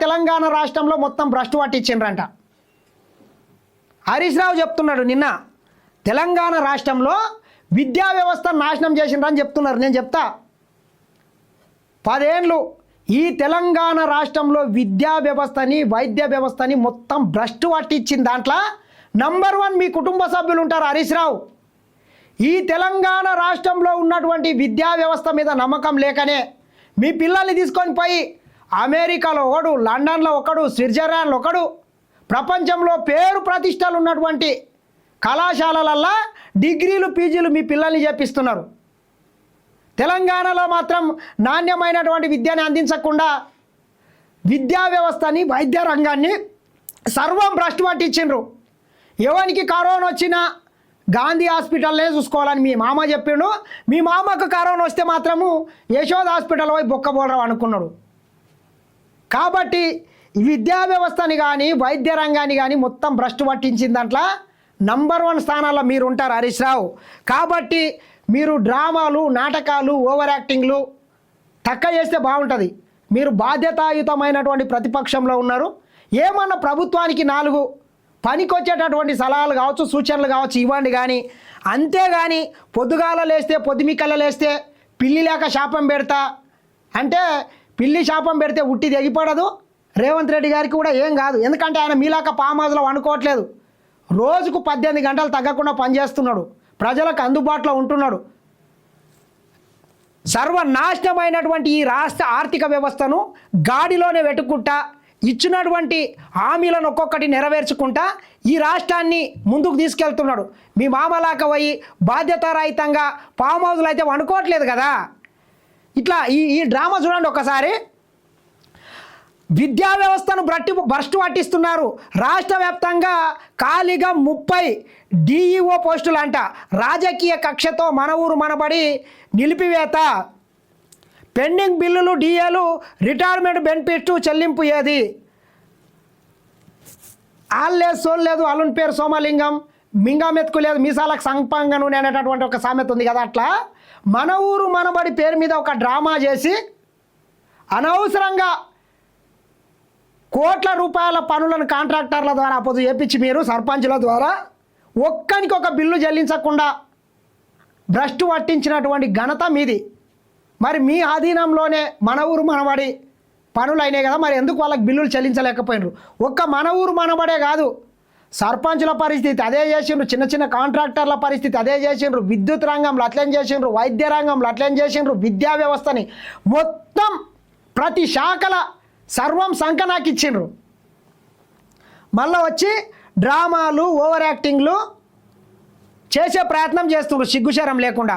తెలంగాణ రాష్ట్రంలో మొత్తం భ్రష్టు పట్టించిండ్రంట. హరీష్ రావు చెప్తున్నాడు నిన్న తెలంగాణ రాష్ట్రంలో విద్యా వ్యవస్థ నాశనం చేసిండ్రని చెప్తున్నారు. నేను చెప్తా 10 ఏళ్ళు ఈ తెలంగాణ రాష్ట్రంలో విద్యా వ్యవస్థని వైద్య వ్యవస్థని మొత్తం భ్రష్టు పట్టించిన దాంట్లో నంబర్ 1 మీ కుటుంబ సభ్యులు ఉంటారు. హరీష్ రావు ఈ తెలంగాణ రాష్ట్రంలో ఉన్నటువంటి విద్యా వ్యవస్థ మీద నమ్మకం లేకనే మీ పిల్లల్ని తీసుకొని పోయి అమెరికాలో ఒకడు, లండన్లో ఒకడు, స్విట్జర్లాండ్లో ఒకడు, ప్రపంచంలో పేరు ప్రతిష్టలు ఉన్నటువంటి కళాశాలలల్లో డిగ్రీలు పీజీలు మీ పిల్లల్ని చేపిస్తున్నారు. తెలంగాణలో మాత్రం నాణ్యమైనటువంటి విద్యని అందించకుండా విద్యా వ్యవస్థని వైద్య రంగాన్ని సర్వం భ్రష్టు పట్టించిండ్రు. ఎవరికి కరోనా వచ్చినా గాంధీ హాస్పిటల్నే చూసుకోవాలని మీ మామ చెప్పిండు. మీ మామకు కరోనా వస్తే మాత్రము యశోద హాస్పిటల్ పోయి బొక్కబోడరావు అనుకున్నాడు. కాబట్టి విద్యా వ్యవస్థని కానీ వైద్య రంగాన్ని కానీ మొత్తం భ్రష్టు పట్టించిన దాంట్లో నంబర్ 1 స్థానాల్లో మీరు ఉంటారు హరీష్ రావు. కాబట్టి మీరు డ్రామాలు, నాటకాలు, ఓవర్ యాక్టింగ్లు తక్కువ చేస్తే బాగుంటుంది. మీరు బాధ్యతాయుతమైనటువంటి ప్రతిపక్షంలో ఉన్నారు. ఏమన్నా ప్రభుత్వానికి 4 పనికొచ్చేటటువంటి సలహాలు కావచ్చు, సూచనలు కావచ్చు ఇవ్వండి. కానీ అంతేగాని పొద్దుగాల లేస్తే పొద్దుమికల్ల లేస్తే పిల్లి లేక శాపం పెడతా అంటే పిల్లి శాపం పెడితే ఉట్టి తెగిపడదు. రేవంత్ రెడ్డి గారికి కూడా ఏం కాదు. ఎందుకంటే ఆయన మీలాక ఫామ్ హౌస్లో వండుకోవట్లేదు. రోజుకు 18 గంటలు తగ్గకుండా పనిచేస్తున్నాడు. ప్రజలకు అందుబాటులో ఉంటున్నాడు. సర్వనాశనమైనటువంటి ఈ రాష్ట్ర ఆర్థిక వ్యవస్థను గాడిలోనే వెతుక్కుంటా ఇచ్చినటువంటి హామీలను ఒక్కొక్కటి నెరవేర్చుకుంటా ఈ రాష్ట్రాన్ని ముందుకు తీసుకెళ్తున్నాడు. మీ మామలాక పోయి బాధ్యతారహితంగా ఫామ్ హౌస్లో అయితే వండుకోవట్లేదు కదా. ఇట్లా ఈ డ్రామా చూడండి ఒకసారి. విద్యా వ్యవస్థను భ్రష్టు పట్టిస్తున్నారు. రాష్ట్ర వ్యాప్తంగా ఖాళీగా 30 డిఈఓ పోస్టులు అంట. రాజకీయ కక్షతో మన ఊరు మనబడి నిలిపివేత. పెండింగ్ బిల్లులు, డిఏలు, రిటైర్మెంట్ బెనిఫిట్ చెల్లింపు ఏది? ఆల్లేదు సోల్లేదు, అల్లుని పేరు సోమలింగం, మింగమెత్తుకు లేదు మీసాలకు సంపంగా నూనె అనేటటువంటి ఒక సామెత ఉంది కదా. అట్లా మన ఊరు మనబడి పేరు మీద ఒక డ్రామా చేసి అనవసరంగా కోట్ల రూపాయల పనులను కాంట్రాక్టర్ల ద్వారా అపోజు చేపించి మీరు సర్పంచుల ద్వారా ఒక్కనికి ఒక బిల్లు చెల్లించకుండా భ్రష్టు పట్టించినటువంటి ఘనత మీది. మరి మీ ఆధీనంలోనే మన ఊరు మనబడి పనులు అయినాయి కదా, మరి ఎందుకు వాళ్ళకి బిల్లులు చెల్లించలేకపోయినారు? ఒక్క మన ఊరు మనబడే కాదు, సర్పంచుల పరిస్థితి అదే చేసిండ్రు, చిన్న చిన్న కాంట్రాక్టర్ల పరిస్థితి అదే చేసిండ్రు, విద్యుత్ రంగంలో అట్లేం చేసిండ్రు, వైద్య రంగంలో అట్లేం చేసిండ్రు, విద్యా వ్యవస్థని మొత్తం ప్రతి శాఖల సర్వం సంకనాకిచ్చిండ్రు. మళ్ళీ వచ్చి డ్రామాలు, ఓవర్ యాక్టింగ్లు చేసే ప్రయత్నం చేస్తుండ్రు సిగ్గుశరం లేకుండా.